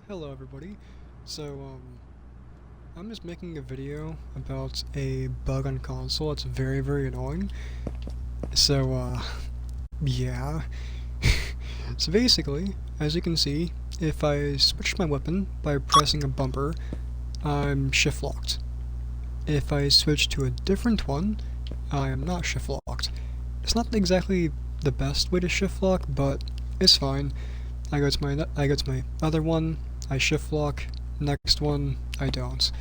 Hello everybody. So, I'm just making a video about a bug on console that's very annoying. So, yeah. So basically, as you can see, if I switch my weapon by pressing a bumper, I'm shift locked. If I switch to a different one, I am not shift locked. It's not exactly the best way to shift lock, but it's fine. I go to my other one, I shift lock, next one, I don't.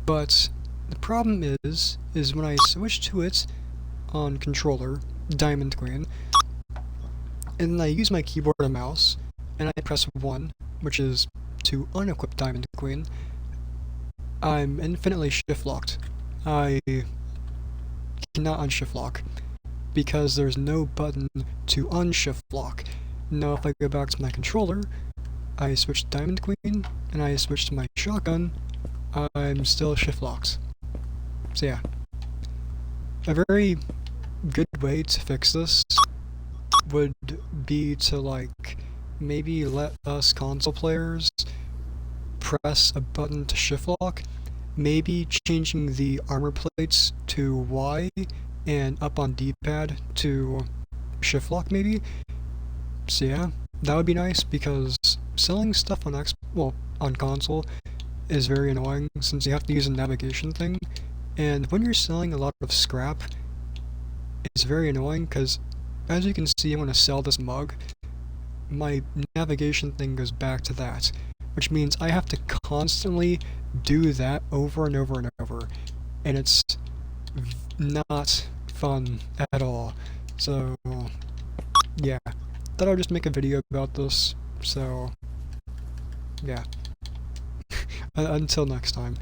But the problem is when I switch to it on controller, Diamond Queen, and then I use my keyboard and mouse, and I press 1, which is to unequip Diamond Queen, I'm infinitely shift locked. I cannot unshift lock, because there's no button to unshift lock. Now if I go back to my controller, I switch to Diamond Queen, and I switch to my shotgun, I'm still shift locked. So yeah. A very good way to fix this would be to maybe let us console players press a button to shift lock, maybe changing the armor plates to Y and up on D-pad to shift lock maybe. So yeah, that would be nice because selling stuff on console is very annoying since you have to use a navigation thing, and when you're selling a lot of scrap, it's very annoying because as you can see, I'm going to sell this mug. My navigation thing goes back to that, which means I have to constantly do that over and over and over, and it's not fun at all. So yeah, thought I'd just make a video about this. So yeah, until next time.